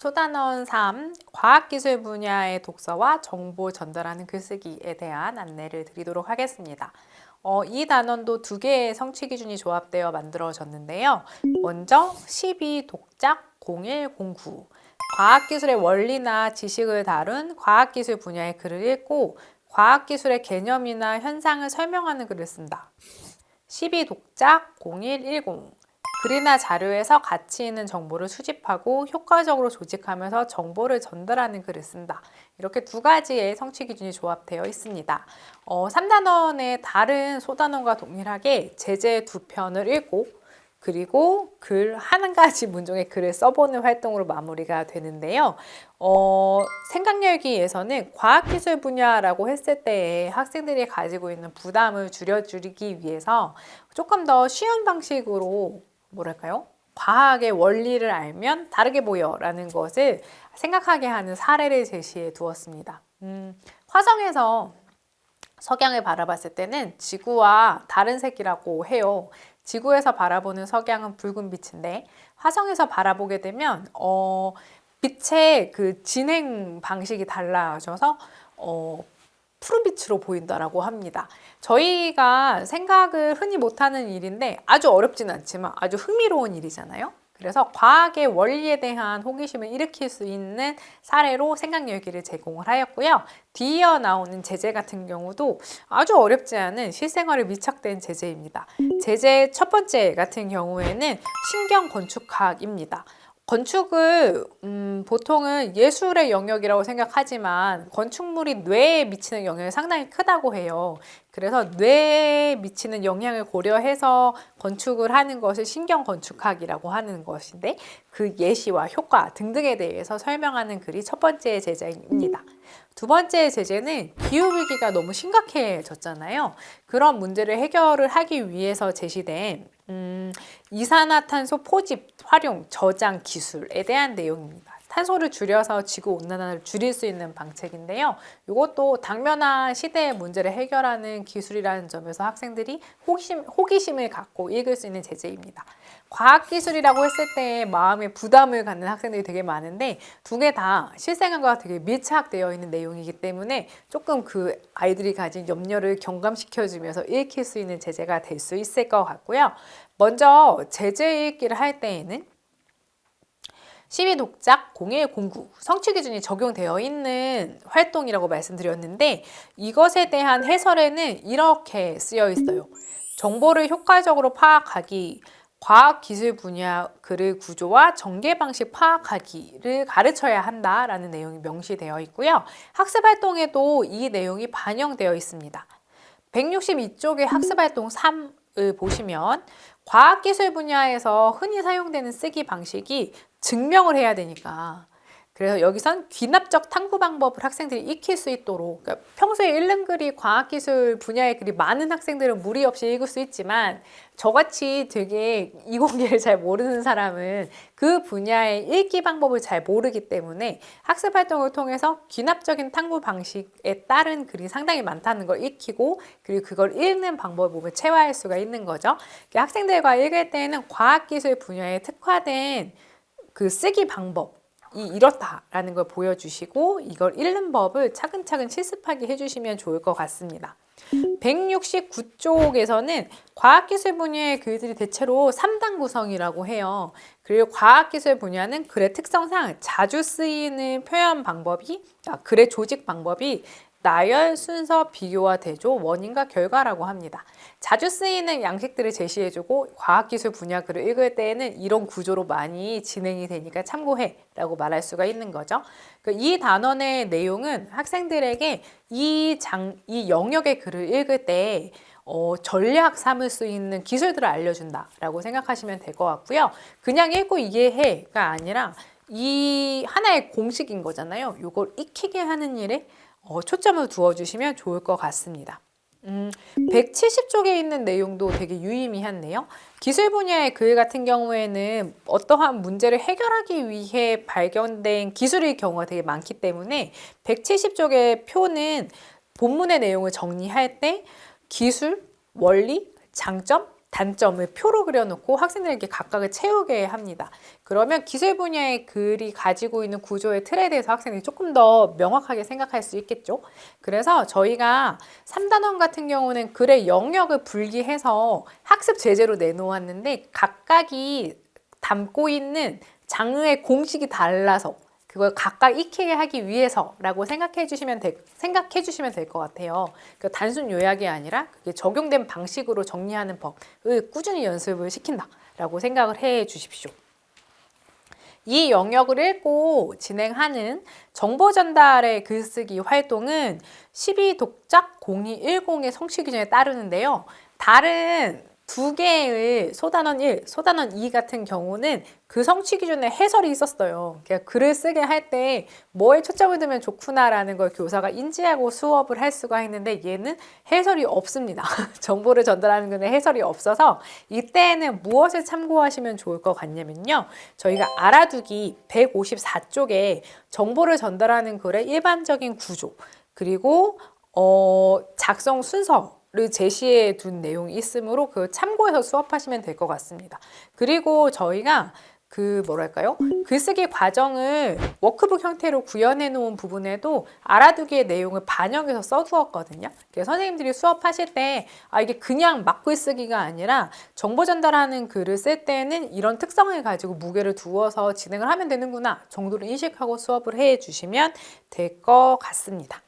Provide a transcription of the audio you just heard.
소단원 3. 과학기술 분야의 독서와 정보 전달하는 글쓰기에 대한 안내를 드리도록 하겠습니다. 이 단원도 두 개의 성취 기준이 조합되어 만들어졌는데요. 먼저 12 독작 0109. 과학기술의 원리나 지식을 다룬 과학기술 분야의 글을 읽고 과학기술의 개념이나 현상을 설명하는 글을 쓴다. 12 독작 0110. 글이나 자료에서 가치 있는 정보를 수집하고 효과적으로 조직하면서 정보를 전달하는 글을 쓴다. 이렇게 두 가지의 성취 기준이 조합되어 있습니다. 3단원의 다른 소단원과 동일하게 제재 두 편을 읽고 그리고 글 한 가지 문종의 글을 써보는 활동으로 마무리가 되는데요. 생각열기에서는 과학기술 분야라고 했을 때에 학생들이 가지고 있는 부담을 줄여주기 위해서 조금 더 쉬운 방식으로 뭐랄까요? 과학의 원리를 알면 다르게 보여 라는 것을 생각하게 하는 사례를 제시해 두었습니다. 화성에서 석양을 바라봤을 때는 지구와 다른 색이라고 해요. 지구에서 바라보는 석양은 붉은 빛인데 화성에서 바라보게 되면 빛의 그 진행 방식이 달라져서 푸른빛으로 보인다라고 합니다. 저희가 생각을 흔히 못하는 일인데 아주 어렵지는 않지만 아주 흥미로운 일이잖아요. 그래서 과학의 원리에 대한 호기심을 일으킬 수 있는 사례로 생각열기를 제공을 하였고요. 뒤이어 나오는 제재 같은 경우도 아주 어렵지 않은 실생활에 밀착된 제재입니다. 제재 첫 번째 같은 경우에는 신경건축학입니다. 건축을 보통은 예술의 영역이라고 생각하지만 건축물이 뇌에 미치는 영향이 상당히 크다고 해요. 그래서 뇌에 미치는 영향을 고려해서 건축을 하는 것을 신경건축학이라고 하는 것인데 그 예시와 효과 등등에 대해서 설명하는 글이 첫 번째 제재입니다. 두 번째 제재는 기후위기가 너무 심각해졌잖아요. 그런 문제를 해결을 하기 위해서 제시된 이산화탄소 포집, 활용, 저장 기술에 대한 내용입니다. 탄소를 줄여서 지구온난화를 줄일 수 있는 방책인데요. 이것도 당면한 시대의 문제를 해결하는 기술이라는 점에서 학생들이 호기심을 갖고 읽을 수 있는 제재입니다. 과학기술이라고 했을 때 마음에 부담을 갖는 학생들이 되게 많은데 두 개 다 실생활과 되게 밀착되어 있는 내용이기 때문에 조금 그 아이들이 가진 염려를 경감시켜주면서 읽힐 수 있는 제재가 될 수 있을 것 같고요. 먼저 제재 읽기를 할 때에는 12 독작 0109 성취 기준이 적용되어 있는 활동이라고 말씀드렸는데 이것에 대한 해설에는 이렇게 쓰여 있어요. 정보를 효과적으로 파악하기, 과학기술 분야 글의 구조와 전개 방식 파악하기를 가르쳐야 한다라는 내용이 명시되어 있고요. 학습활동에도 이 내용이 반영되어 있습니다. 162쪽의 학습활동 3을 보시면 과학기술 분야에서 흔히 사용되는 쓰기 방식이 증명을 해야 되니까 그래서 여기선 귀납적 탐구 방법을 학생들이 익힐 수 있도록 그러니까 평소에 읽는 글이 과학기술 분야의 글이 많은 학생들은 무리 없이 읽을 수 있지만 저같이 되게 이공계를 잘 모르는 사람은 그 분야의 읽기 방법을 잘 모르기 때문에 학습 활동을 통해서 귀납적인 탐구 방식에 따른 글이 상당히 많다는 걸 익히고 그리고 그걸 읽는 방법을 몸에 체화할 수가 있는 거죠. 학생들과 읽을 때는 과학기술 분야에 특화된 그 쓰기 방법이 이렇다라는 걸 보여주시고 이걸 읽는 법을 차근차근 실습하게 해주시면 좋을 것 같습니다. 169쪽에서는 과학기술 분야의 글들이 대체로 3단 구성이라고 해요. 그리고 과학기술 분야는 글의 특성상 자주 쓰이는 표현 방법이, 글의 조직 방법이 나열, 순서, 비교와 대조, 원인과 결과라고 합니다. 자주 쓰이는 양식들을 제시해주고 과학기술 분야 글을 읽을 때에는 이런 구조로 많이 진행이 되니까 참고해 라고 말할 수가 있는 거죠. 이 단원의 내용은 학생들에게 이 영역의 글을 읽을 때 전략 삼을 수 있는 기술들을 알려준다라고 생각하시면 될 것 같고요. 그냥 읽고 이해해가 아니라 이 하나의 공식인 거잖아요. 이걸 익히게 하는 일에 초점을 두어주시면 좋을 것 같습니다. 170쪽에 있는 내용도 되게 유의미한데요. 기술 분야의 글 같은 경우에는 어떠한 문제를 해결하기 위해 발견된 기술의 경우가 되게 많기 때문에 170쪽의 표는 본문의 내용을 정리할 때 기술, 원리, 장점, 단점을 표로 그려놓고 학생들에게 각각을 채우게 합니다. 그러면 기술 분야의 글이 가지고 있는 구조의 틀에 대해서 학생들이 조금 더 명확하게 생각할 수 있겠죠. 그래서 저희가 3단원 같은 경우는 글의 영역을 분리해서 학습 제재로 내놓았는데 각각이 담고 있는 장르의 공식이 달라서 그걸 각각 익히게 하기 위해서라고 생각해 주시면 될 것 같아요. 그 단순 요약이 아니라 그게 적용된 방식으로 정리하는 법을 꾸준히 연습을 시킨다라고 생각을 해 주십시오. 이 영역을 읽고 진행하는 정보 전달의 글쓰기 활동은 12독작 0210의 성취 규정에 따르는데요. 다른 두 개의 소단원 1, 소단원 2 같은 경우는 그 성취 기준에 해설이 있었어요. 그러니까 글을 쓰게 할 때 뭐에 초점을 두면 좋구나라는 걸 교사가 인지하고 수업을 할 수가 있는데 얘는 해설이 없습니다. 정보를 전달하는 글에 해설이 없어서 이때는 무엇을 참고하시면 좋을 것 같냐면요. 저희가 알아두기 154쪽에 정보를 전달하는 글의 일반적인 구조 그리고 작성 순서 를 제시해 둔 내용이 있으므로 그 참고해서 수업하시면 될 것 같습니다. 그리고 저희가 글쓰기 과정을 워크북 형태로 구현해 놓은 부분에도 알아두기의 내용을 반영해서 써두었거든요. 선생님들이 수업하실 때 이게 그냥 막 글쓰기가 아니라 정보 전달하는 글을 쓸 때는 이런 특성을 가지고 무게를 두어서 진행을 하면 되는구나 정도를 인식하고 수업을 해 주시면 될 것 같습니다.